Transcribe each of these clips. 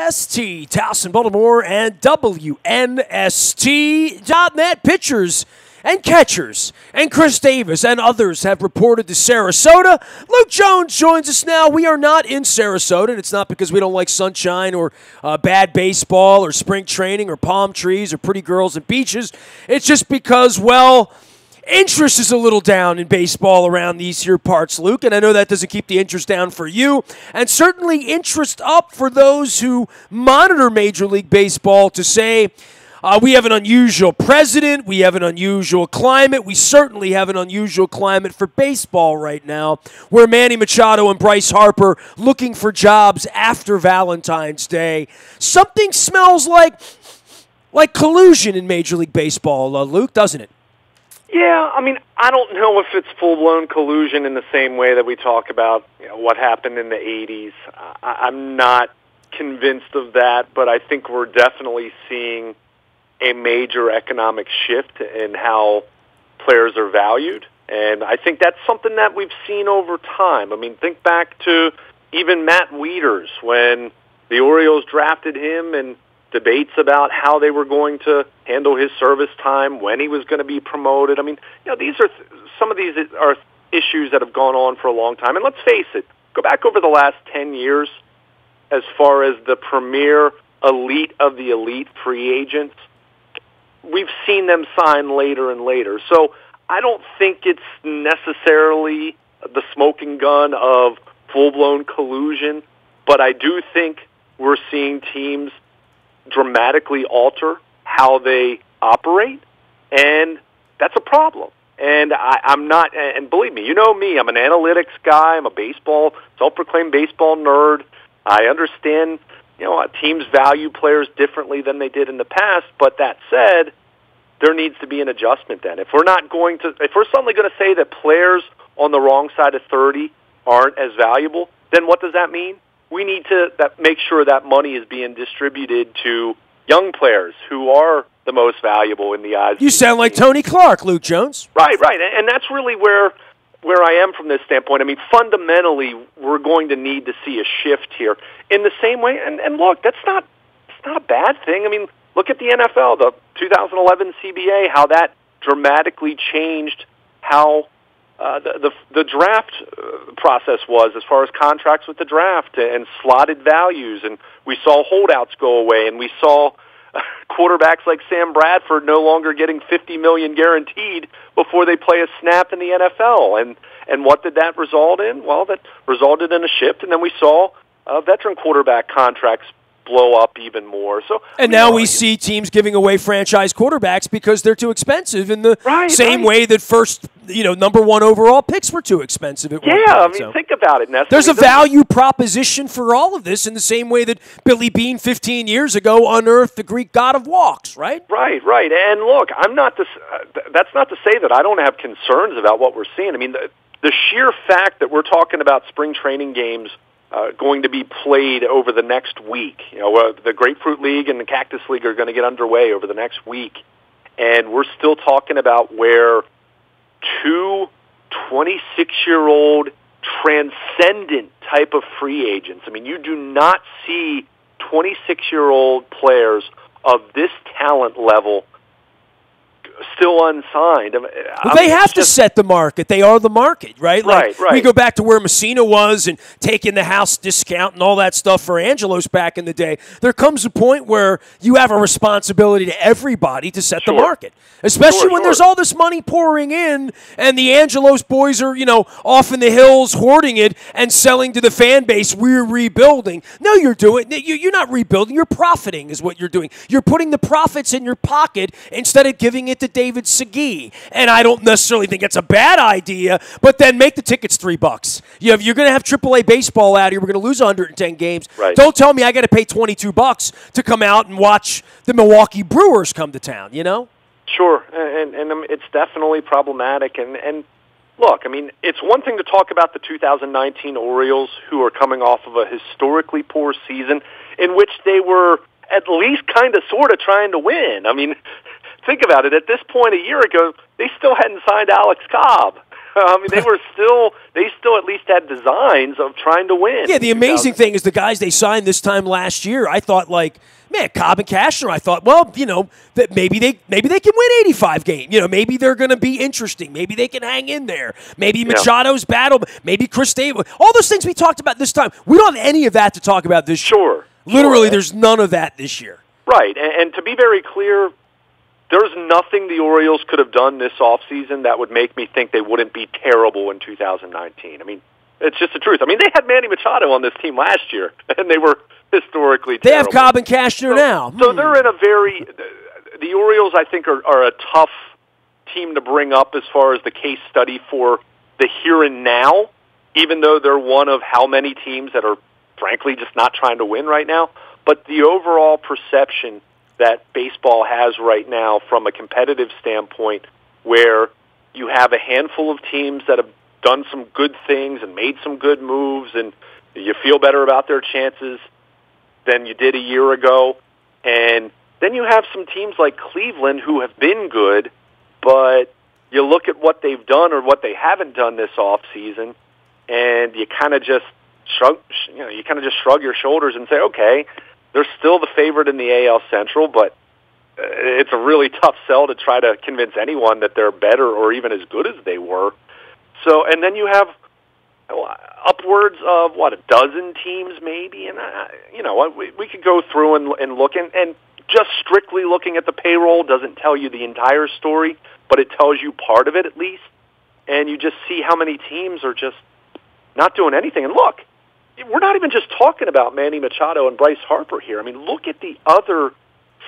WST, Towson, Baltimore, and WNST.net pitchers and catchers, and Chris Davis and others have reported to Sarasota. Luke Jones joins us now. We are not in Sarasota, and it's not because we don't like sunshine or bad baseball or spring training or palm trees or pretty girls and beaches. It's just because, well, interest is a little down in baseball around these here parts, Luke, and I know that doesn't keep the interest down for you, and certainly interest up for those who monitor Major League Baseball to say, we have an unusual president, we have an unusual climate, we certainly have an unusual climate for baseball right now, where Manny Machado and Bryce Harper looking for jobs after Valentine's Day. Something smells like collusion in Major League Baseball, Luke, doesn't it? Yeah, I mean, I don't know if it's full-blown collusion in the same way that we talk about what happened in the 80s. I'm not convinced of that, but I think we're definitely seeing a major economic shift in how players are valued, and I think that's something that we've seen over time. I mean, think back to even Matt Wieters when the Orioles drafted him and debates about how they were going to handle his service time, when he was going to be promoted. I mean, these are some of these are issues that have gone on for a long time. And let's face it, go back over the last 10 years as far as the premier elite of the elite free agents. We've seen them sign later and later. So I don't think it's necessarily the smoking gun of full-blown collusion, but I do think we're seeing teams dramatically alter how they operate, and that's a problem. And I'm not, and believe me, you know me, I'm an analytics guy, I'm a self-proclaimed baseball nerd. I understand, teams value players differently than they did in the past, but that said, there needs to be an adjustment then. If we're suddenly going to say that players on the wrong side of 30 aren't as valuable, then what does that mean? We need to make sure that money is being distributed to young players who are the most valuable in the eyes. You sound like Tony Clark, Luke Jones. Right, and that's really where I am from this standpoint. I mean, fundamentally, we're going to need to see a shift here. In the same way, and look, it's not a bad thing. I mean, look at the NFL, the 2011 CBA, how that dramatically changed how the draft process was as far as contracts with the draft and slotted values, and we saw holdouts go away, and we saw quarterbacks like Sam Bradford no longer getting $50 million guaranteed before they play a snap in the NFL. And what did that result in? Well, that resulted in a shift, and then we saw veteran quarterback contracts blow up even more. And now we see teams giving away franchise quarterbacks because they're too expensive in the same way that first, number one overall picks were too expensive at one point. I mean, think about it, Nestor. There's a value proposition for all of this in the same way that Billy Beane 15 years ago unearthed the Greek god of walks, right? Right. And look, that's not to say that I don't have concerns about what we're seeing. I mean, the sheer fact that we're talking about spring training games going to be played over the next week. The Grapefruit League and the Cactus League are going to get underway over the next week. And we're still talking about where two 26-year-old transcendent type of free agents. I mean, you do not see 26-year-old players of this talent level still unsigned. They have to set the market. They are the market, right? Right. We go back to where Messina was and taking the house discount and all that stuff for Angelos back in the day. There comes a point where you have a responsibility to everybody to set the market, especially when there's all this money pouring in and the Angelos boys are, off in the hills hoarding it and selling to the fan base, we're rebuilding. No, you're not rebuilding. You're profiting is what you're doing. You're putting the profits in your pocket instead of giving it to David Segui. And I don't necessarily think it's a bad idea, but then make the tickets $3. You're going to have AAA baseball out here. We're going to lose 110 games. Right. Don't tell me I got to pay $22 to come out and watch the Milwaukee Brewers come to town, Sure, and it's definitely problematic. And look, I mean, it's one thing to talk about the 2019 Orioles, who are coming off of a historically poor season in which they were at least kind of sort of trying to win. I mean, think about it. At this point a year ago, they still hadn't signed Alex Cobb. I mean, they still at least had designs of trying to win. Yeah, the amazing thing is the guys they signed this time last year, I thought, like, man, Cobb and Cashner, I thought, well, that maybe they can win 85 games. Maybe they're going to be interesting. Maybe they can hang in there. Maybe Machado's battle. Maybe Chris Davis. All those things we talked about this time. We don't have any of that to talk about this year. Sure. Literally, there's none of that this year. Right, and to be very clear, there's nothing the Orioles could have done this offseason that would make me think they wouldn't be terrible in 2019. I mean, it's just the truth. I mean, they had Manny Machado on this team last year, and they were historically terrible. They have Cobb and Cashner now. So they're in the Orioles, I think, are a tough team to bring up as far as the case study for the here and now, even though they're one of how many teams that are, frankly, just not trying to win right now. But the overall perception that baseball has right now from a competitive standpoint, where you have a handful of teams that have done some good things and made some good moves, and you feel better about their chances than you did a year ago. And then you have some teams like Cleveland who have been good, but you look at what they've done or what they haven't done this offseason, and you kind of just shrug your shoulders and say, okay, they're still the favorite in the AL Central, but it's a really tough sell to try to convince anyone that they're better or even as good as they were. So, and then you have upwards of, a dozen teams maybe, and we could go through and look, and just strictly looking at the payroll doesn't tell you the entire story, but it tells you part of it at least, and you just see how many teams are just not doing anything. And look, we're not even just talking about Manny Machado and Bryce Harper here. I mean, look at the other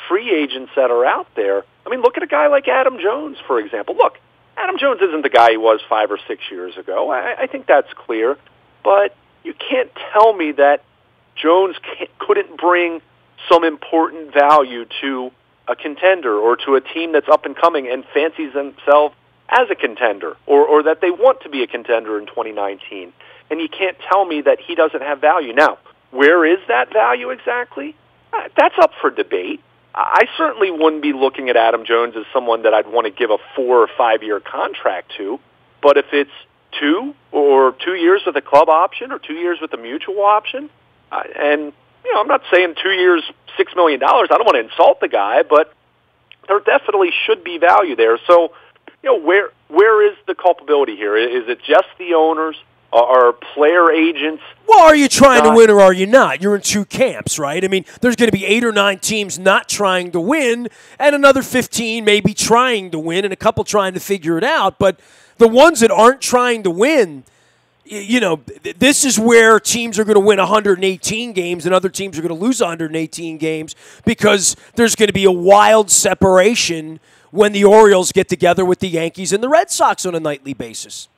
free agents that are out there. I mean, look at a guy like Adam Jones, for example. Look, Adam Jones isn't the guy he was 5 or 6 years ago. I think that's clear. But you can't tell me that Jones couldn't bring some important value to a contender or to a team that's up and coming and fancies themselves as a contender, or that they want to be a contender in 2019. And you can't tell me that he doesn't have value. Now, where is that value exactly? That's up for debate. I certainly wouldn't be looking at Adam Jones as someone that I'd want to give a 4 or 5 year contract to. But if it's 2 or 2 years with a club option or 2 years with a mutual option, and I'm not saying 2 years, $6 million. I don't want to insult the guy, but there definitely should be value there. So, where is the culpability here? Is it just the owners? Are player agents? Well, are you trying to win or are you not? You're in two camps, right? I mean, there's going to be 8 or 9 teams not trying to win, and another 15 maybe trying to win, and a couple trying to figure it out. But the ones that aren't trying to win, this is where teams are going to win 118 games and other teams are going to lose 118 games because there's going to be a wild separation when the Orioles get together with the Yankees and the Red Sox on a nightly basis.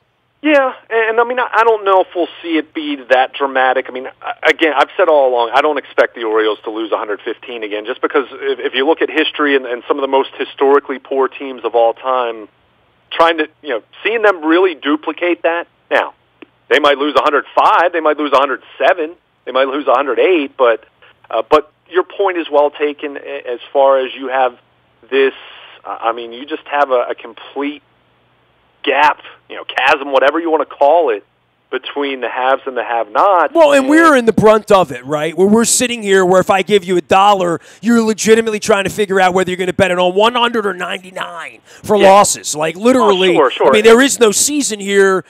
Yeah, and I mean, I don't know if we'll see it be that dramatic. I mean, again, I've said all along, I don't expect the Orioles to lose 115 again, just because if you look at history and some of the most historically poor teams of all time, seeing them really duplicate that. Now, they might lose 105, they might lose 107, they might lose 108, but your point is well taken as far as you have this. I mean, you just have a complete gap, chasm, whatever you want to call it, between the haves and the have-nots. Well, and we're in the brunt of it, right? Where we're sitting here where if I give you $1, you're legitimately trying to figure out whether you're going to bet it on 100 or 99 for losses. Like, literally, sure. I mean, there is no season here.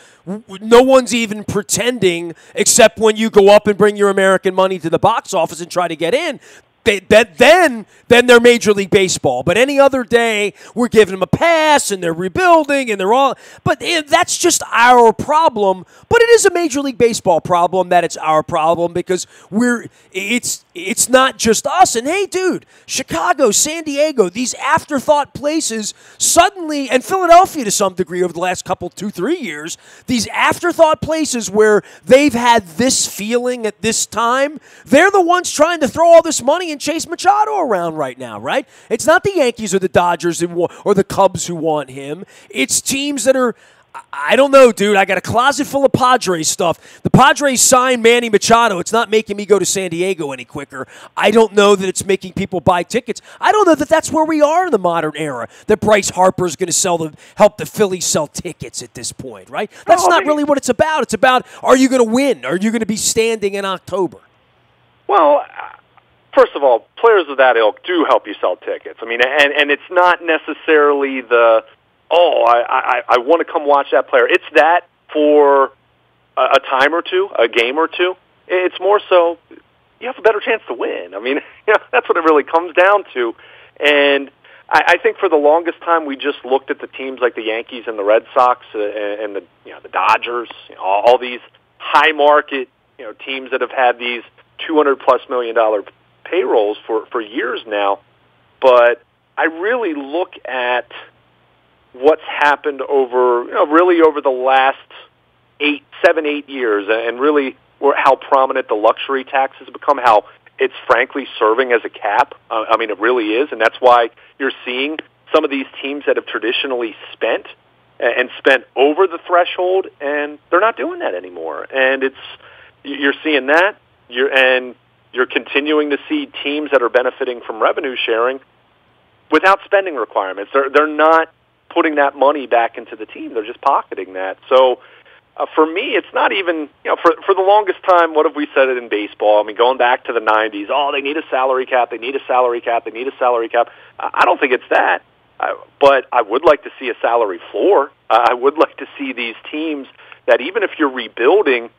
No one's even pretending except when you go up and bring your American money to the box office and try to get in. Then they're Major League Baseball. But any other day, we're giving them a pass, and they're rebuilding, and they're all. But that's just our problem. But it is a Major League Baseball problem that it's our problem because it's not just us. And hey, dude, Chicago, San Diego, these afterthought places suddenly, and Philadelphia to some degree over the last 2-3 years, these afterthought places where they've had this feeling at this time, they're the ones trying to throw all this money and chase Machado around right now, right? It's not the Yankees or the Dodgers or the Cubs who want him. It's teams that are, I don't know, dude. I got a closet full of Padres stuff. The Padres signed Manny Machado. It's not making me go to San Diego any quicker. I don't know that it's making people buy tickets. I don't know that that's where we are in the modern era, that Bryce Harper is going to help the Phillies sell tickets at this point, right? That's not really what it's about. It's about, are you going to win? Are you going to be standing in October? Well, first of all, players of that ilk do help you sell tickets. I mean, and it's not necessarily I want to come watch that player. It's that for a time or two, a game or two. It's more so you have a better chance to win. I mean, that's what it really comes down to. And I think for the longest time we just looked at the teams like the Yankees and the Red Sox and the Dodgers, all these high market teams that have had these $200+ million payrolls for years now. But I really look at what's happened over the last 7-8 years, and really how prominent the luxury tax has become, how it's frankly serving as a cap. I mean, it really is, and that's why you're seeing some of these teams that have traditionally spent over the threshold, and they're not doing that anymore. And you're seeing that, you're continuing to see teams that are benefiting from revenue sharing without spending requirements. They're not putting that money back into the team. They're just pocketing that. So for me, it's not even, for the longest time, what have we said it in baseball? I mean, going back to the 90s, they need a salary cap, they need a salary cap, they need a salary cap. I don't think it's that. But I would like to see a salary floor. I would like to see these teams that even if you're rebuilding,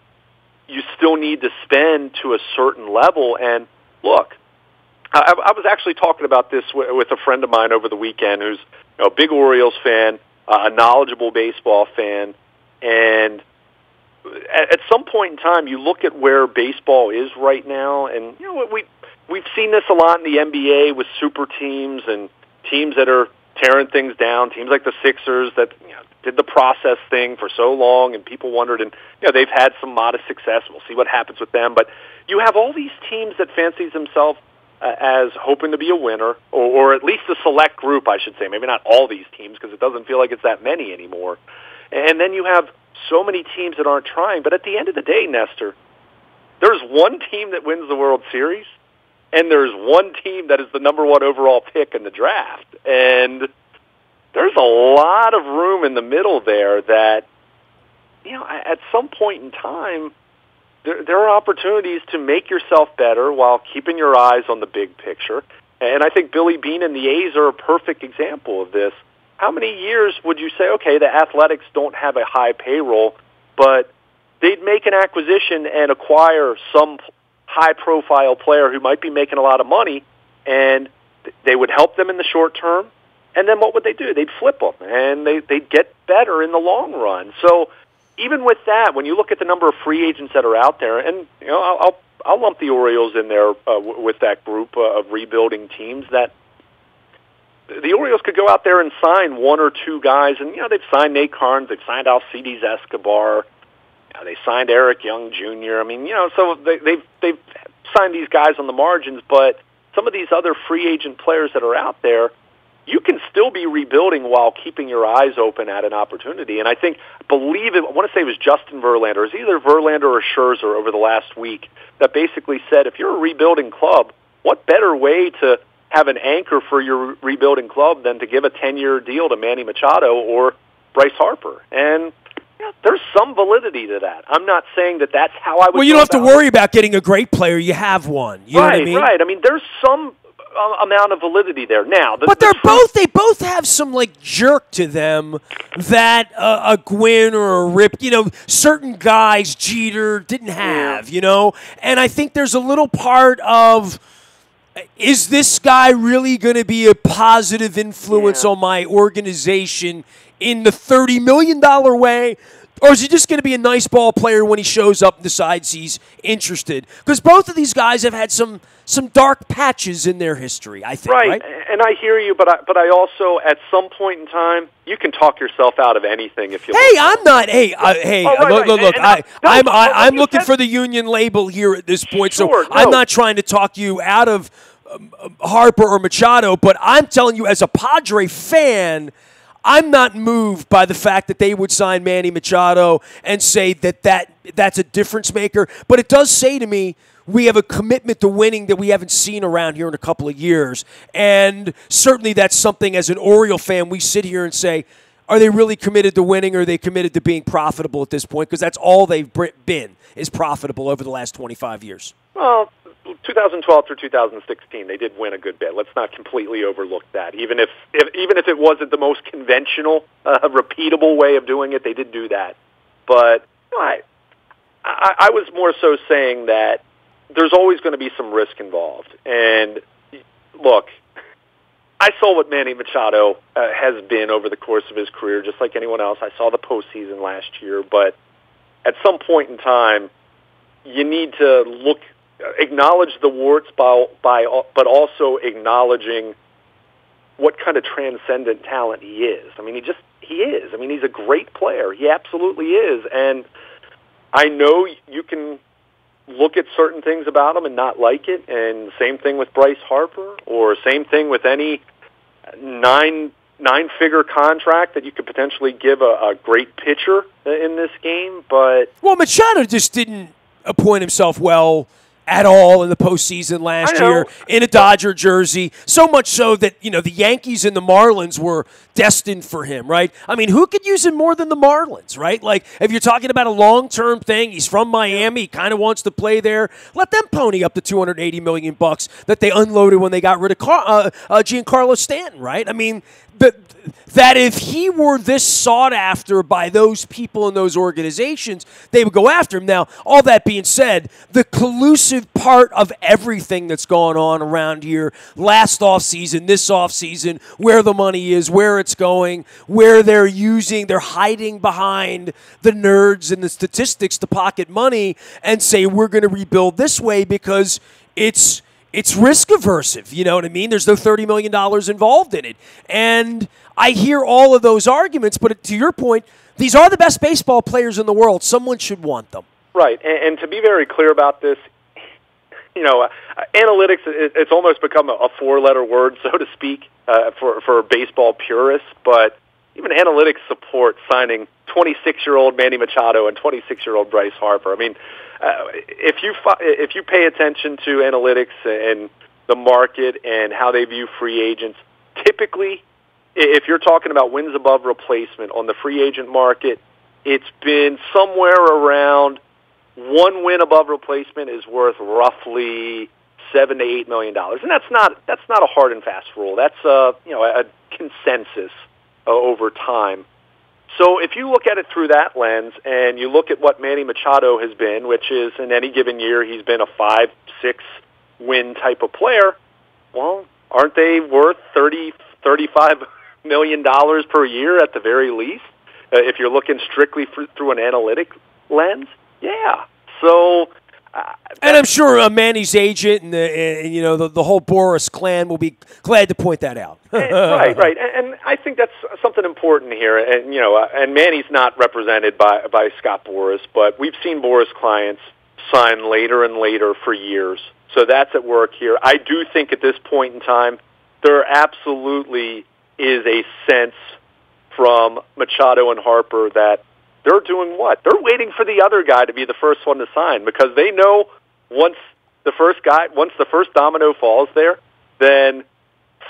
you still need to spend to a certain level. And look, I was actually talking about this with a friend of mine over the weekend who's a big Orioles fan, a knowledgeable baseball fan, and at some point in time, you look at where baseball is right now, and we've seen this a lot in the NBA with super teams and teams that are tearing things down, teams like the Sixers that did the process thing for so long, and people wondered, and they've had some modest success. We'll see what happens with them, but you have all these teams that fancies themselves as hoping to be a winner, or at least a select group, I should say. Maybe not all these teams, because it doesn't feel like it's that many anymore. And then you have so many teams that aren't trying. But at the end of the day, Nestor, there's one team that wins the World Series, and there's one team that is the number one overall pick in the draft. And there's a lot of room in the middle there that, at some point in time, there are opportunities to make yourself better while keeping your eyes on the big picture. And I think Billy Beane and the A's are a perfect example of this. How many years would you say, okay, the Athletics don't have a high payroll, but they'd make an acquisition and acquire some high-profile player who might be making a lot of money, and they would help them in the short term, and then what would they do? They'd flip them, and they'd get better in the long run. So even with that, when you look at the number of free agents that are out there, and I'll lump the Orioles in there with that group of rebuilding teams, that the Orioles could go out there and sign one or two guys, and they've signed Nate Carnes, they've signed Alcides Escobar, they signed Eric Young Jr. I mean, so they've signed these guys on the margins, but some of these other free agent players that are out there, you can still be rebuilding while keeping your eyes open at an opportunity. And I want to say it was Justin Verlander. It was either Verlander or Scherzer over the last week that basically said, if you're a rebuilding club, what better way to have an anchor for your rebuilding club than to give a 10-year deal to Manny Machado or Bryce Harper? And there's some validity to that. I'm not saying that that's how I would. Well, you don't have to worry about getting a great player. You have one. You know what I mean? Right. I mean, there's some amount of validity there. Now, but they both have some jerk to them that a Gwynn or a Rip, certain guys Jeter didn't have, and I think there's a little part of, is this guy really going to be a positive influence on my organization in the $30 million way? Or is he just going to be a nice ball player when he shows up and decides he's interested? Because both of these guys have had some dark patches in their history, I think. Right, and I hear you, but I also, at some point in time, you can talk yourself out of anything if you. Hey, I'm not. Look. I'm looking for the union label here at this point, I'm not trying to talk you out of Harper or Machado, but I'm telling you, as a Padre fan, I'm not moved by the fact that they would sign Manny Machado and say that's a difference maker. But it does say to me, we have a commitment to winning that we haven't seen around here in a couple of years. And certainly that's something as an Oriole fan, we sit here and say, are they really committed to winning, or are they committed to being profitable at this point? Because that's all they've been, is profitable over the last 25 years. Well, 2012 through 2016, they did win a good bit. Let's not completely overlook that. Even if it wasn't the most conventional, repeatable way of doing it, they did do that. But I was more so saying that there's always going to be some risk involved. And look, I saw what Manny Machado has been over the course of his career, just like anyone else. I saw the postseason last year, but at some point in time, you need to acknowledge the warts but also acknowledging what kind of transcendent talent he is. I mean, he is. I mean, he's a great player. He absolutely is. And I know you can look at certain things about him and not like it, and same thing with Bryce Harper, or same thing with any nine-figure contract that you could potentially give a great pitcher in this game. But Machado just didn't appoint himself well at all in the postseason last year in a Dodger jersey. So much so that, the Yankees and the Marlins were destined for him, right? I mean, who could use him more than the Marlins, right? Like, if you're talking about a long-term thing, he's from Miami, he kind of wants to play there. Let them pony up the $280 million that they unloaded when they got rid of Giancarlo Stanton, right? I mean, that if he were this sought after by those people in those organizations, they would go after him. Now, all that being said, the collusive part of everything that's gone on around here last offseason, this offseason, where the money is, where it's going, where they're hiding behind the nerds and the statistics to pocket money and say we're going to rebuild this way because it's risk aversive, you know what I mean? There's no $30 million involved in it. And I hear all of those arguments, but to your point, these are the best baseball players in the world. Someone should want them. Right, and to be very clear about this, analytics, it's almost become a four-letter word, so to speak, for baseball purists, but even analytics support signing 26-year-old Manny Machado and 26-year-old Bryce Harper. I mean, if you pay attention to analytics and the market and how they view free agents, typically, if you're talking about wins above replacement on the free agent market, it's been somewhere around one win above replacement is worth roughly $7 to $8 million, and that's not a hard and fast rule. That's a consensus over time. So if you look at it through that lens and you look at what Manny Machado has been, which is in any given year he's been a 5-6 win type of player, well, aren't they worth $35 million per year at the very least? If you're looking strictly through an analytic lens, yeah. So, and I'm sure Manny's agent and the whole Boris clan will be glad to point that out. Right, and I think that's something important here. And and Manny's not represented by Scott Boras, but we've seen Boras clients sign later and later for years. So that's at work here. I do think at this point in time, there absolutely is a sense from Machado and Harper that they're doing what? They're waiting for the other guy to be the first one to sign, because they know once the first domino falls there, then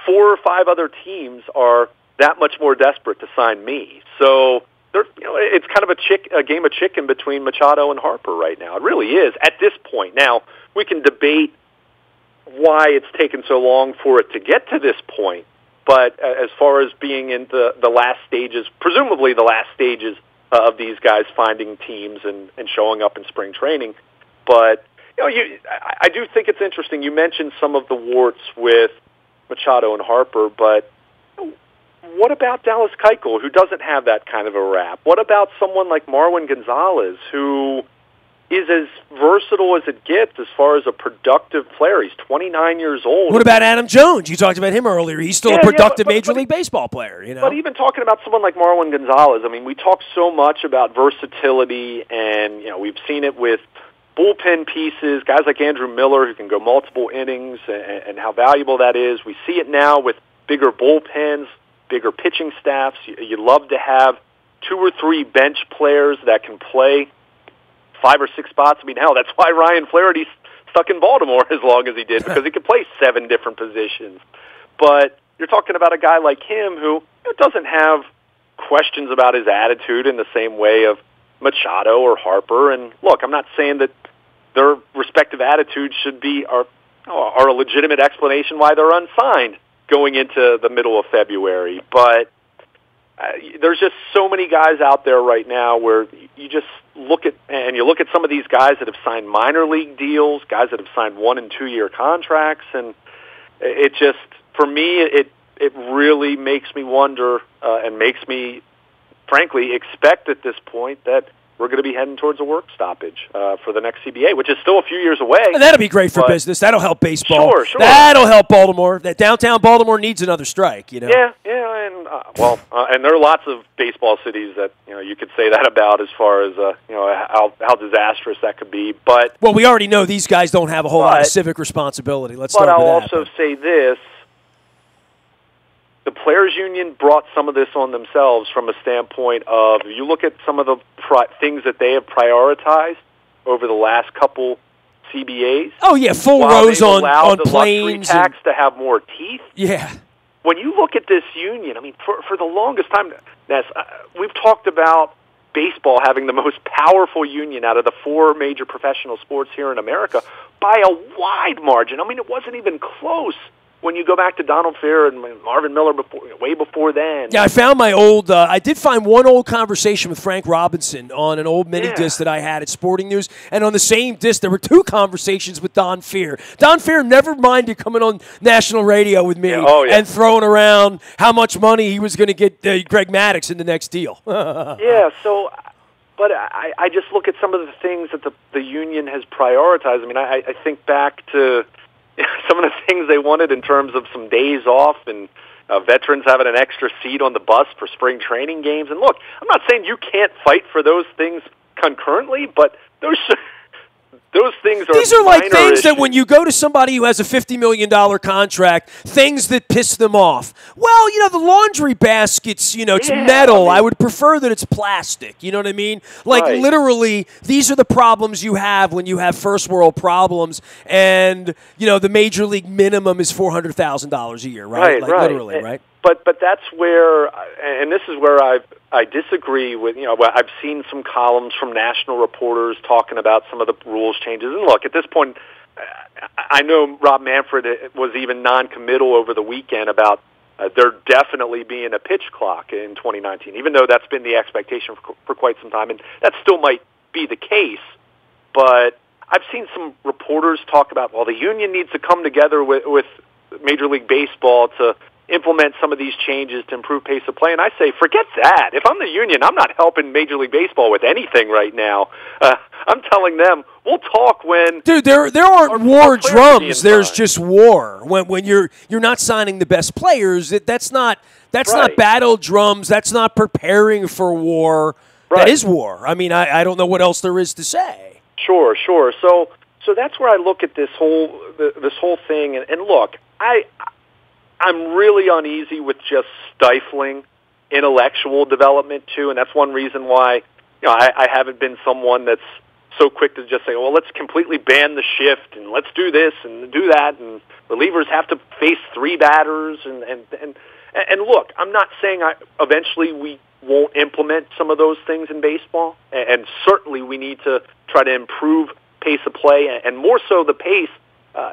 4 or 5 other teams are that much more desperate to sign me. So it's kind of a game of chicken between Machado and Harper right now. It really is at this point. Now, we can debate why it's taken so long for it to get to this point, but as far as being in the last stages, presumably the last stages of these guys finding teams and showing up in spring training. But I do think it's interesting. You mentioned some of the warts with Machado and Harper, but what about Dallas Keuchel, who doesn't have that kind of a rap? What about someone like Marwin Gonzalez, who is as versatile as it gets as far as a productive player? He's 29 years old. What about Adam Jones? You talked about him earlier. He's still a productive Major League Baseball player. But even talking about someone like Marwin Gonzalez, I mean, we talk so much about versatility, and we've seen it with bullpen pieces, guys like Andrew Miller who can go multiple innings, and how valuable that is. We see it now with bigger bullpens. bigger pitching staffs. You love to have 2 or 3 bench players that can play 5 or 6 spots. I mean, hell, that's why Ryan Flaherty stuck in Baltimore as long as he did, because he could play 7 different positions. But you're talking about a guy like him who doesn't have questions about his attitude in the same way of Machado or Harper. And look, I'm not saying that their respective attitudes should be are a legitimate explanation why they're unsigned going into the middle of February. But there's just so many guys out there right now where you just look at some of these guys that have signed minor league deals, guys that have signed 1- and 2-year contracts, and it just, for me, it really makes me wonder and makes me, frankly, expect at this point that we're going to be heading towards a work stoppage for the next CBA, which is still a few years away. And that'll be great for business. That'll help baseball. Sure. That'll help Baltimore. That downtown Baltimore needs another strike, you know? Yeah, and and there are lots of baseball cities that you could say that about as far as how disastrous that could be. But we already know these guys don't have a whole lot of civic responsibility. Let's start with that. But I'll also say this. The Players Union brought some of this on themselves from a standpoint of, you look at some of the things that they have prioritized over the last couple CBAs. Oh, yeah, full rows on the planes. Luxury tax to have more teeth. Yeah. When you look at this union, I mean, for the longest time, Ness, we've talked about baseball having the most powerful union out of the 4 major professional sports here in America by a wide margin. I mean, it wasn't even close. When you go back to Donald Fair and Marvin Miller way before then. Yeah, I found my old I did find one old conversation with Frank Robinson on an old mini disc that I had at Sporting News. And on the same disc, there were 2 conversations with Don Fehr. Don Fehr never minded coming on national radio with me and throwing around how much money he was going to get Greg Maddux in the next deal. But I just look at some of the things that the union has prioritized. I mean, I think back to some of the things they wanted in terms of some days off and veterans having an extra seat on the bus for spring training games. And look, I'm not saying you can't fight for those things concurrently, but those things are These are like things issues. That when you go to somebody who has a $50 million contract, things that piss them off. Well, the laundry baskets, it's metal. I would prefer that it's plastic. You know what I mean? Like, literally, these are the problems you have when you have first world problems. And, the major league minimum is $400,000 a year, right? Literally, right? But that's where, and this is where I disagree with, I've seen some columns from national reporters talking about some of the rules changes. And look, at this point, I know Rob Manfred was even non-committal over the weekend about there definitely being a pitch clock in 2019, even though that's been the expectation for quite some time. And that still might be the case. But I've seen some reporters talk about, the union needs to come together with Major League Baseball to implement some of these changes to improve pace of play. And I say, forget that. If I'm the union, I'm not helping Major League Baseball with anything right now. I'm telling them, we'll talk when... Dude, there aren't war drums. There's just war. When you're not signing the best players, that's not battle drums. That's not preparing for war. Right. That is war. I mean, I don't know what else there is to say. Sure. So that's where I look at this whole thing. And look, I'm really uneasy with just stifling intellectual development, too, and that's one reason why I haven't been someone that's so quick to just say, well, let's completely ban the shift, and let's do this and do that, and relievers have to face 3 batters. And look, I'm not saying eventually we won't implement some of those things in baseball, and certainly we need to try to improve pace of play, and more so the pace,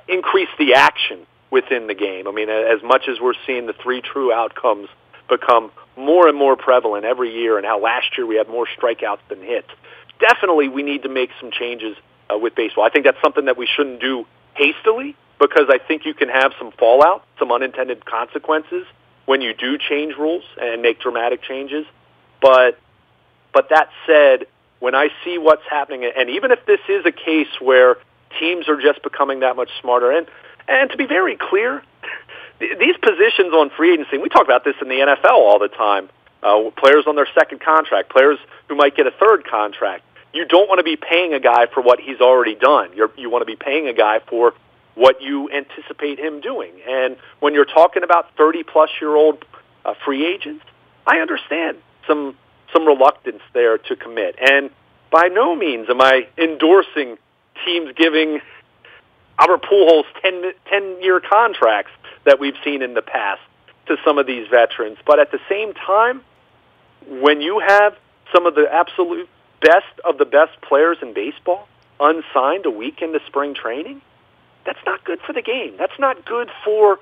increase the action within the game. I mean, as much as we're seeing the 3 true outcomes become more and more prevalent every year, and how last year we had more strikeouts than hits, definitely we need to make some changes with baseball. I think that's something that we shouldn't do hastily, because I think you can have some fallout, some unintended consequences when you do change rules and make dramatic changes. But that said, when I see what's happening, and even if this is a case where teams are just becoming that much smarter, and to be very clear, these positions on free agency, and we talk about this in the NFL all the time, players on their second contract, players who might get a third contract. You don't want to be paying a guy for what he's already done. You want to be paying a guy for what you anticipate him doing. And when you're talking about 30-plus-year-old free agents, I understand some reluctance there to commit. And by no means am I endorsing teams giving Albert Pujols 10-year contracts that we've seen in the past to some of these veterans. But at the same time, when you have some of the absolute best of the best players in baseball unsigned a week into spring training, that's not good for the game. That's not good for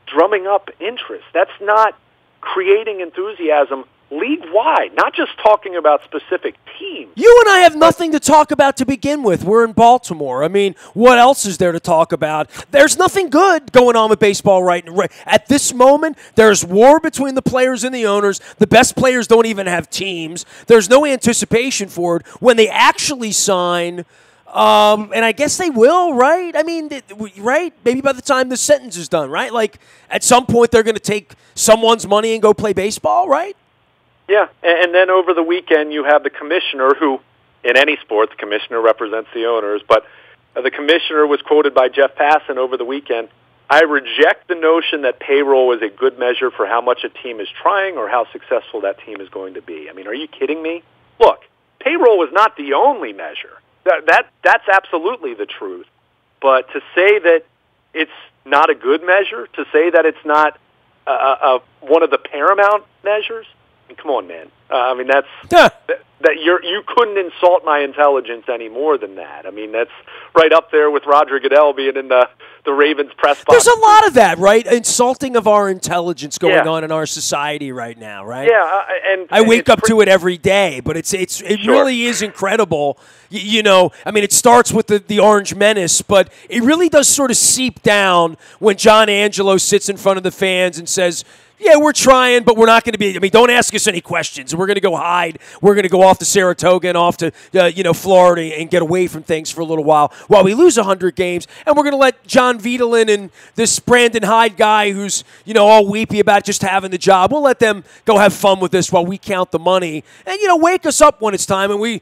drumming up interest. That's not creating enthusiasm league-wide, not just talking about specific teams. You and I have nothing to talk about to begin with. We're in Baltimore. I mean, what else is there to talk about? There's nothing good going on with baseball right at this moment. There's war between the players and the owners. The best players don't even have teams. There's no anticipation for it. When they actually sign, and I guess they will, right? I mean, right? Maybe by the time the sentence is done, right? Like, at some point they're going to take someone's money and go play baseball, right? Yeah, and then over the weekend you have the commissioner who, in any sport, the commissioner represents the owners, but the commissioner was quoted by Jeff Passan over the weekend. I reject the notion that payroll is a good measure for how much a team is trying or how successful that team is going to be. I mean, are you kidding me? Look, payroll is not the only measure. That's absolutely the truth. But to say that it's not a good measure, to say that it's not one of the paramount measures, come on, man. I mean, that you couldn't insult my intelligence any more than that. I mean, that's right up there with Roger Goodell being in the Ravens press box. There's a lot of that, right? Insulting of our intelligence going on in our society right now, right? Yeah, and I wake up to it every day, but it really is incredible. You know, I mean, it starts with the Orange Menace, but it really does sort of seep down when John Angelo sits in front of the fans and says, yeah, we're trying, but we're not going to be. I mean, don't ask us any questions. We're going to go hide. We're going to go off to Saratoga and off to Florida and get away from things for a little while we lose 100 games. And we're going to let John Vitelin and this Brandon Hyde guy who's all weepy about just having the job. We'll let them go have fun with this while we count the money and wake us up when it's time. And we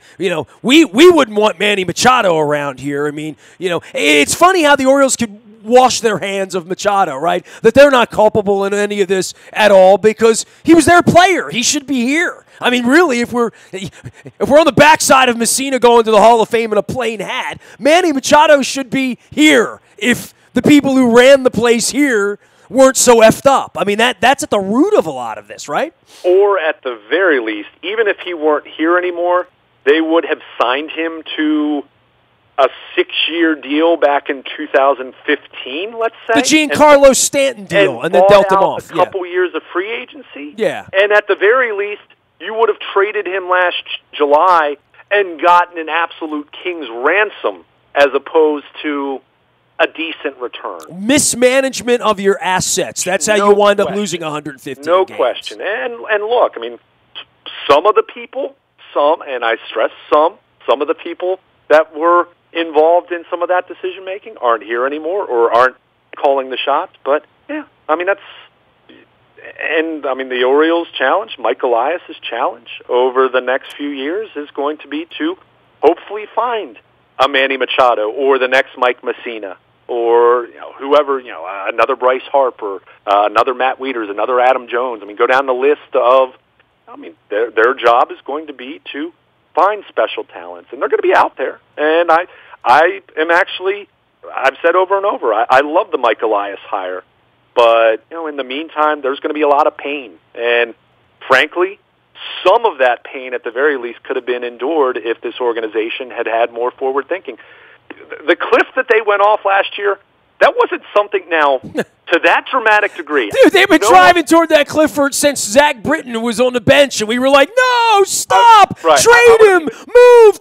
wouldn't want Manny Machado around here. I mean, it's funny how the Orioles could wash their hands of Machado, right? That they're not culpable in any of this at all because he was their player. He should be here. I mean, really, if we're on the backside of Messina going to the Hall of Fame in a plain hat, Manny Machado should be here if the people who ran the place here weren't so effed up. I mean, that's at the root of a lot of this, right? Or at the very least, even if he weren't here anymore, they would have signed him to a 6-year deal back in 2015, let's say. The Giancarlo Stanton deal, and then dealt him off. A couple years of free agency. Yeah. And at the very least, you would have traded him last July and gotten an absolute king's ransom as opposed to a decent return. Mismanagement of your assets. That's how you wind up losing 115 games. No question. And look, I mean, some of the people, and I stress some of the people that were involved in some of that decision-making aren't here anymore or aren't calling the shots. But, yeah, I mean, the Orioles' challenge, Mike Elias' challenge over the next few years is going to be to hopefully find a Manny Machado or the next Mike Messina or whoever, another Bryce Harper, another Matt Wieters, another Adam Jones. I mean, go down the list of, their job is going to be to find special talents, and they're going to be out there. And I am actually, I've said over and over, I love the Mike Elias hire, but in the meantime, there's going to be a lot of pain, and frankly, some of that pain at the very least could have been endured if this organization had more forward thinking. The cliff that they went off last year, that wasn't something now to that dramatic degree. Dude, they've been driving toward that cliff since Zach Britton was on the bench, and we were like, no, stop, trade him, move,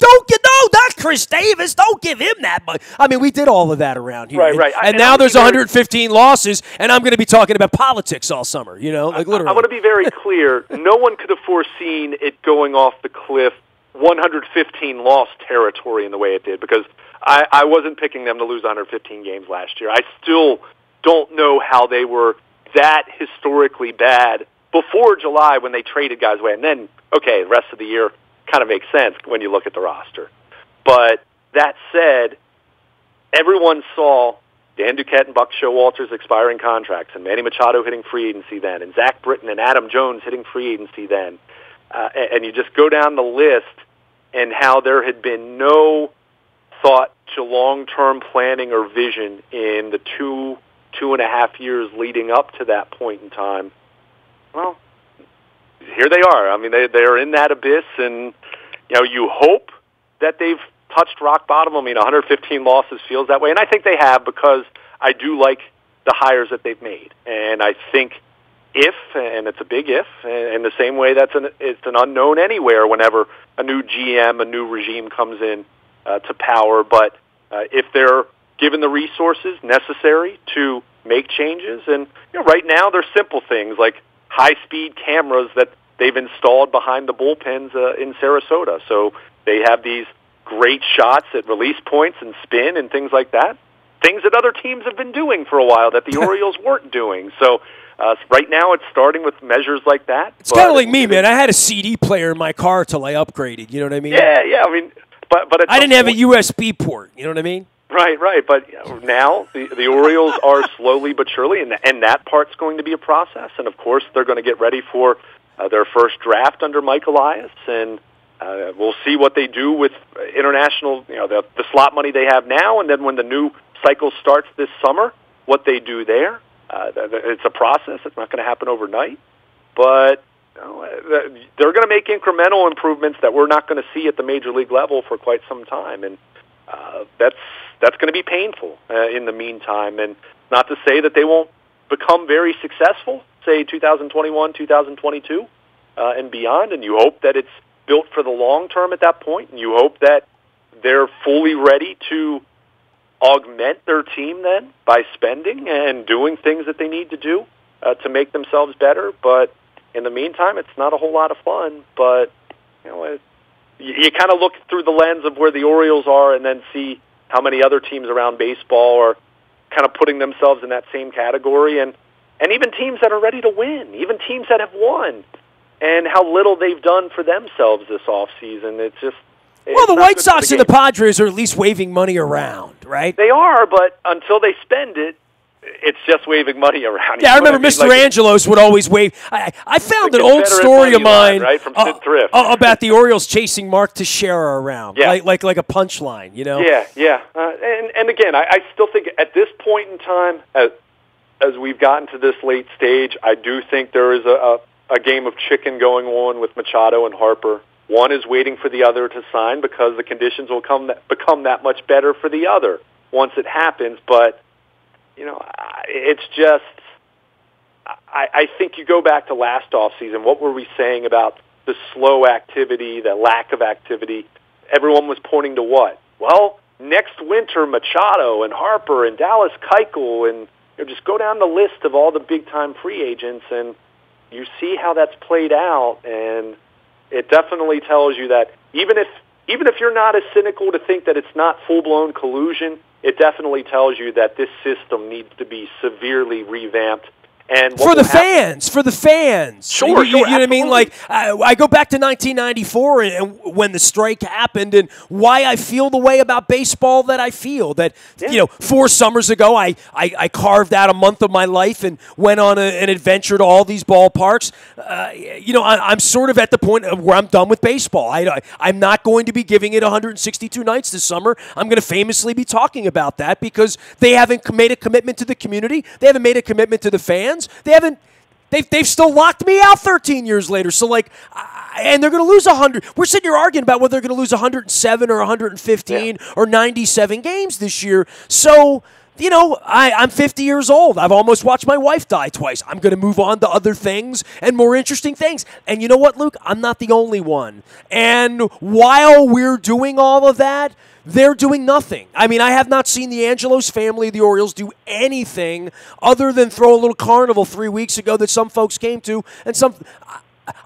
not Chris Davis, don't give him that much. I mean, we did all of that around here. Right. And now there's 115 losses, and I'm going to be talking about politics all summer, like literally. I want to be very clear. No one could have foreseen it going off the cliff 115 loss territory in the way it did, because I wasn't picking them to lose 115 games last year. I still don't know how they were that historically bad before July when they traded guys away. And then, okay, the rest of the year kind of makes sense when you look at the roster. But that said, everyone saw Dan Duquette and Buck Showalter's expiring contracts, and Manny Machado hitting free agency then, and Zach Britton and Adam Jones hitting free agency then. And you just go down the list and how there had been no thought to long-term planning or vision in the 2.5 years leading up to that point in time. Well, here they are. I mean, they're in that abyss, and you hope that they've touched rock bottom. I mean, 115 losses feels that way, and I think they have, because I do like the hires that they've made. And I think if, and it's a big if, in the same way it's an unknown anywhere whenever a new GM, a new regime comes in to power, but if they're given the resources necessary to make changes, and right now they're simple things like high-speed cameras that they've installed behind the bullpens in Sarasota. So they have these great shots at release points and spin and things like that, things that other teams have been doing for a while that the Orioles weren't doing. So right now it's starting with measures like that. It's kind of like me, man. I had a CD player in my car till I upgraded. You know what I mean? Yeah. I mean, but I didn't have a USB port. You know what I mean? Right. But now the Orioles are slowly but surely, and that part's going to be a process. And, of course, they're going to get ready for their first draft under Mike Elias. And we'll see what they do with international, the slot money they have now. And then when the new cycle starts this summer, what they do there. It's a process. It's not going to happen overnight. But they're going to make incremental improvements that we're not going to see at the major league level for quite some time. And that's going to be painful in the meantime. And not to say that they won't become very successful, say 2021, 2022, and beyond. And you hope that it's built for the long term at that point. And you hope that they're fully ready to augment their team then by spending and doing things that they need to do to make themselves better. But in the meantime, it's not a whole lot of fun. But you kind of look through the lens of where the Orioles are and then see how many other teams around baseball are kind of putting themselves in that same category, and even teams that are ready to win, even teams that have won, and how little they've done for themselves this offseason. It's just... Well, the White Sox and the Padres are at least waving money around, right? They are, but until they spend it, it's just waving money around. Yeah, I remember Mr. Angelos would always wave. I found an old story of mine right, from Sid Thrift. About the Orioles chasing Mark Teixeira around, like a punchline, Yeah. And again, I still think at this point in time, as we've gotten to this late stage, I do think there is a game of chicken going on with Machado and Harper. One is waiting for the other to sign because the conditions will become that much better for the other once it happens. But, it's just, I think you go back to last offseason, what were we saying about the slow activity, the lack of activity? Everyone was pointing to what? Well, next winter, Machado and Harper and Dallas Keuchel, and just go down the list of all the big-time free agents, and you see how that's played out, and it definitely tells you that even if you're not as cynical to think that it's not full-blown collusion, it definitely tells you that this system needs to be severely revamped. And for the fans. Sure, you know what I mean? Like, I go back to 1994 and when the strike happened, and why I feel the way about baseball that I feel. That 4 summers ago, I carved out a month of my life and went on an adventure to all these ballparks. I'm sort of at the point of where I'm done with baseball. I'm not going to be giving it 162 nights this summer. I'm going to famously be talking about that because they haven't made a commitment to the community. They haven't made a commitment to the fans. They've still locked me out 13 years later. So, and they're going to lose 100. We're sitting here arguing about whether they're going to lose 107 or 115 or 97 games this year. So, I'm 50 years old. I've almost watched my wife die twice. I'm going to move on to other things and more interesting things. And you know what, Luke? I'm not the only one. And while we're doing all of that, they're doing nothing. I mean, I have not seen the Angelos family of the Orioles do anything other than throw a little carnival 3 weeks ago that some folks came to, and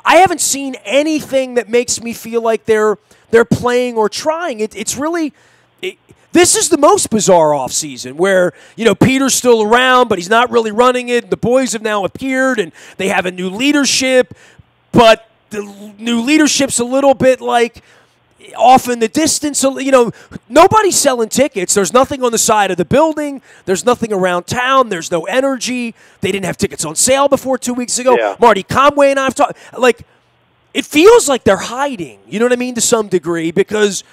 I haven't seen anything that makes me feel like they're playing or trying. It's really this is the most bizarre offseason where, Peter's still around, but he's not really running it. The boys have now appeared, and they have a new leadership, but the new leadership's a little bit like, off in the distance. Nobody's selling tickets. There's nothing on the side of the building. There's nothing around town. There's no energy. They didn't have tickets on sale before 2 weeks ago. Yeah. Marty Conway and I have talked. It feels like they're hiding, you know what I mean, to some degree, because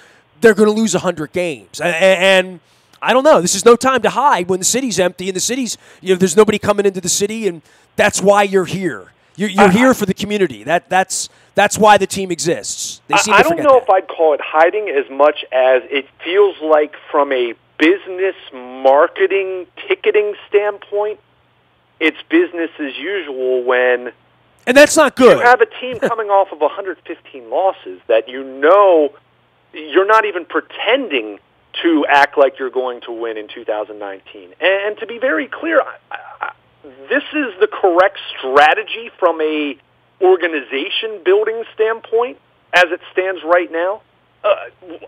they're going to lose 100 games. And I don't know. This is no time to hide when the city's empty and the city's, there's nobody coming into the city, and that's why you're here. You're here for the community. That's why the team exists. I don't know if I'd call it hiding as much as it feels like from a business marketing ticketing standpoint, it's business as usual when... And that's not good. You have a team coming off of 115 losses that you're not even pretending to act like you're going to win in 2019. And to be very clear, this is the correct strategy from a organization building standpoint as it stands right now.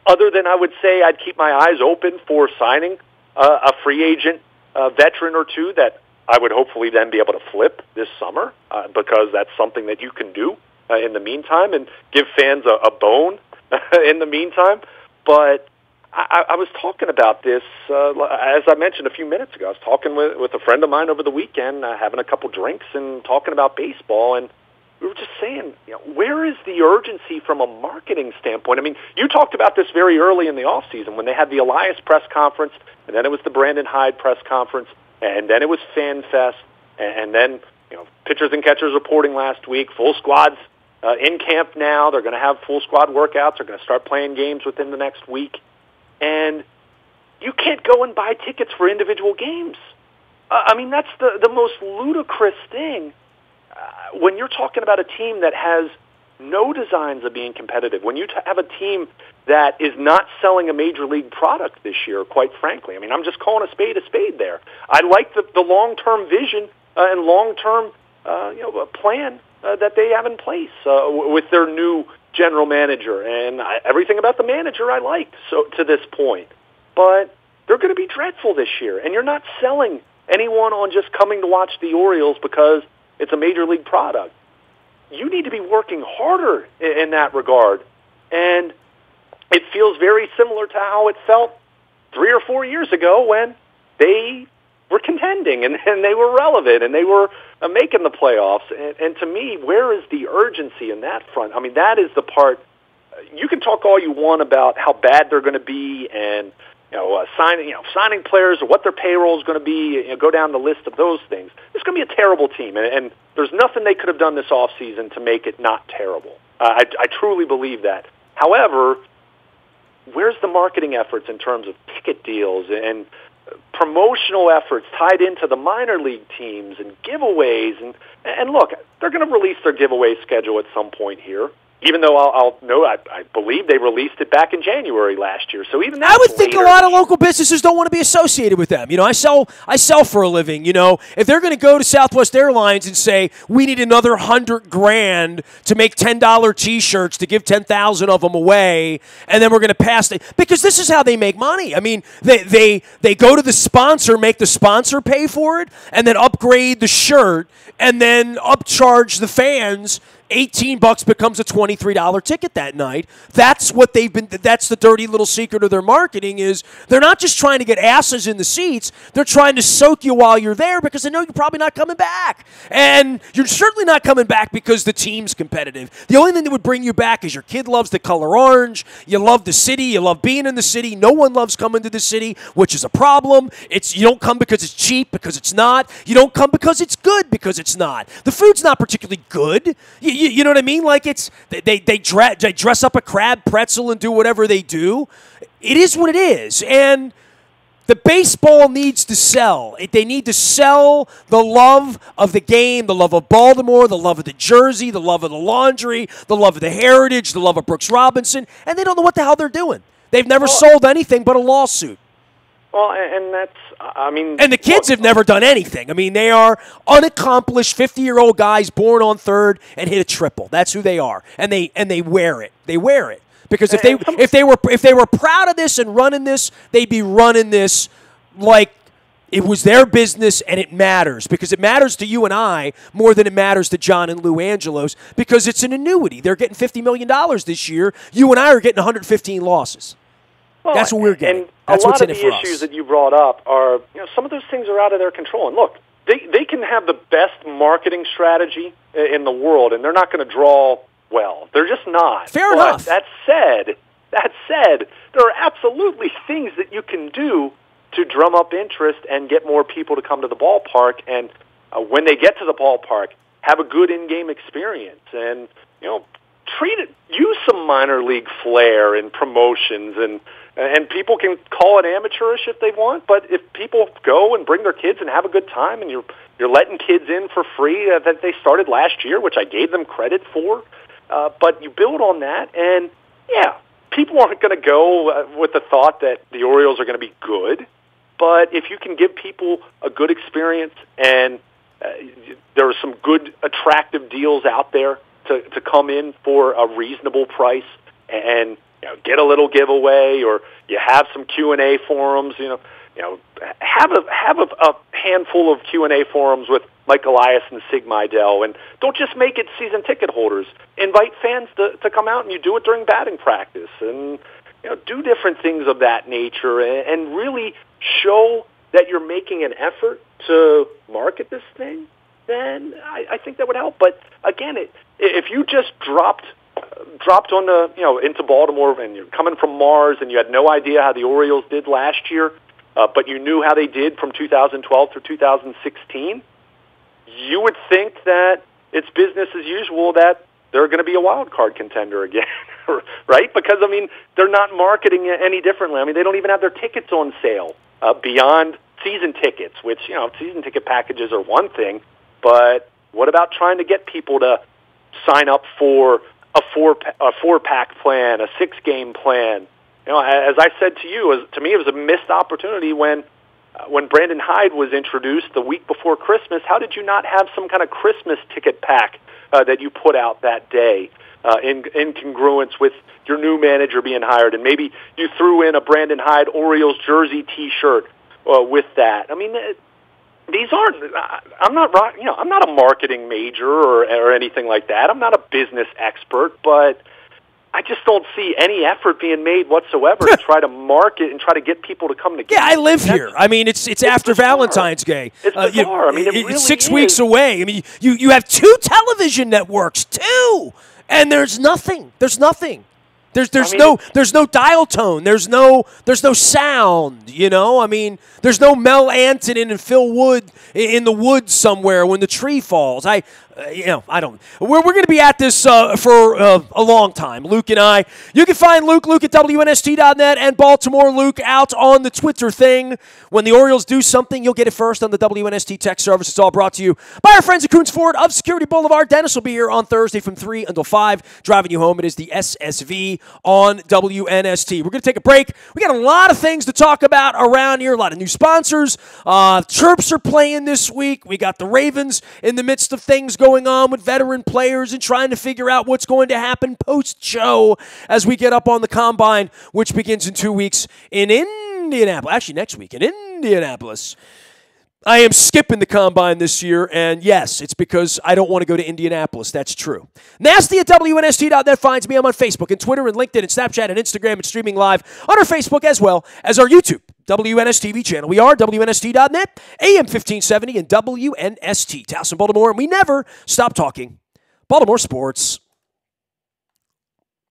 Other than I would say I'd keep my eyes open for signing a free agent veteran or two that I would hopefully then be able to flip this summer because that's something that you can do in the meantime and give fans a bone in the meantime. But I was talking about this, as I mentioned a few minutes ago. I was talking with a friend of mine over the weekend, having a couple drinks and talking about baseball, and we were just saying, where is the urgency from a marketing standpoint? I mean, you talked about this very early in the offseason when they had the Elias press conference, and then it was the Brandon Hyde press conference, and then it was Fan Fest, and then pitchers and catchers reporting last week. Full squads in camp now. They're going to have full squad workouts. They're going to start playing games within the next week. And you can't go and buy tickets for individual games. I mean, that's the most ludicrous thing when you're talking about a team that has no designs of being competitive, when you have a team that is not selling a major league product this year, quite frankly. I mean, I'm just calling a spade there. I like the long-term vision and long-term plan that they have in place with their new general manager. And everything about the manager I liked to this point. But they're going to be dreadful this year. And you're not selling anyone on just coming to watch the Orioles because it's a major league product. You need to be working harder in that regard. And it feels very similar to how it felt 3 or 4 years ago when they were contending and they were relevant and they were making the playoffs. And to me, where is the urgency in that front? I mean, that is the part. You can talk all you want about how bad they're going to be and signing players or what their payroll is going to be. Go down the list of those things. It's going to be a terrible team, and there's nothing they could have done this offseason to make it not terrible. I truly believe that. However, where's the marketing efforts in terms of ticket deals and promotional efforts tied into the minor league teams and giveaways? And look, they're going to release their giveaway schedule at some point here. Even though I believe they released it back in January last year. So even that, I would think a lot of local businesses don't want to be associated with them. I sell for a living. If they're going to go to Southwest Airlines and say we need another $100,000 to make $10 T-shirts to give 10,000 of them away, and then we're going to pass it because this is how they make money. I mean, they go to the sponsor, make the sponsor pay for it, and then upgrade the shirt, and then upcharge the fans. $18 becomes a $23 ticket that night. That's what that's the dirty little secret of their marketing is they're not just trying to get asses in the seats. They're trying to soak you while you're there because they know you're probably not coming back. And you're certainly not coming back because the team's competitive. The only thing that would bring you back is your kid loves the color orange. You love the city. You love being in the city. No one loves coming to the city, which is a problem. You don't come because it's cheap, because it's not. You don't come because it's good, because it's not. The food's not particularly good. You know what I mean? Like they dress up a crab pretzel and do whatever they do. It is what it is. And the baseball needs to sell. They need to sell the love of the game, the love of Baltimore, the love of the jersey, the love of the laundry, the love of the heritage, the love of Brooks Robinson. And they don't know what the hell they're doing. They've never sold anything but a lawsuit. Well, and that's, I mean... And the kids have never done anything. I mean, they are unaccomplished 50-year-old guys born on third and hit a triple. That's who they are. And they wear it. They wear it. Because if they were proud of this and running this, they'd be running this like It was their business, and it matters because it matters to you and I more than it matters to John and Lou Angelos because it's an annuity. They're getting $50 million this year. You and I are getting 115 losses. Well, that's what we're getting. And that's a lot what's of in it the for issues us. that you brought up are, some of those things are out of their control. And look, they can have the best marketing strategy in the world, and they're not going to draw well. They're just not. Fair enough. That said, there are absolutely things that you can do to drum up interest and get more people to come to the ballpark. And when they get to the ballpark, have a good in-game experience. And, use some minor league flair and promotions. And people can call it amateurish if they want. But if people go and bring their kids and have a good time, and you're letting kids in for free that they started last year, which I gave them credit for, but you build on that, and, people aren't going to go with the thought that the Orioles are going to be good. But if you can give people a good experience and there are some good, attractive deals out there to come in for a reasonable price and get a little giveaway, or you have some Q&A forums, have a handful of Q&A forums with Mike Elias and Sig Meidel, and don't just make it season ticket holders. Invite fans to come out, and you do it during batting practice, and do different things of that nature, and really show that you're making an effort to market this thing. Then I think that would help. But again, if you just dropped on the into Baltimore, and you're coming from Mars, and you had no idea how the Orioles did last year, but you knew how they did from 2012 through 2016, you would think that it's business as usual, that they're going to be a wild card contender again, right? Because, they're not marketing it any differently. They don't even have their tickets on sale beyond season tickets, which, season ticket packages are one thing, but what about trying to get people to sign up for a four-pack plan, a six-game plan? As I said to you, to me it was a missed opportunity when Brandon Hyde was introduced the week before Christmas. How did you not have some kind of Christmas ticket pack that you put out that day in congruence with your new manager being hired? And maybe you threw in a Brandon Hyde Orioles jersey T-shirt with that. These aren't. I'm not a marketing major or anything like that. I'm not a business expert, but I just don't see any effort being made whatsoever to try to market and try to get people to come to games. Yeah, I live here. It's after bizarre. Valentine's Day. It's bizarre. It really it's 6 is. weeks away. You have 2 television networks, 2, and there's nothing. There's nothing. There's no dial tone. There's no sound. There's no Mel Antonin and Phil Wood in the woods somewhere when the tree falls. I don't. We're going to be at this for a long time, Luke and I. You can find Luke at WNST.net, and Baltimore Luke out on the Twitter thing. When the Orioles do something, you'll get it first on the WNST text service. It's all brought to you by our friends at Coons Ford of Security Boulevard. Dennis will be here on Thursday from 3 until 5, driving you home. It is the SSV on WNST. We're going to take a break. We got a lot of things to talk about around here, a lot of new sponsors. Terps are playing this week. We got the Ravens in the midst of things going on with veteran players and trying to figure out what's going to happen post-show as we get up on the Combine, which begins in 2 weeks in Indianapolis. Actually, next week in Indianapolis. I am skipping the Combine this year, and yes, it's because I don't want to go to Indianapolis. That's true. Nasty at WNST.net finds me. I'm on Facebook and Twitter and LinkedIn and Snapchat and Instagram and streaming live on our Facebook as well as our YouTube WNS TV channel. We are WNST.net, AM 1570 and WNST. Towson, Baltimore, and we never stop talking Baltimore sports.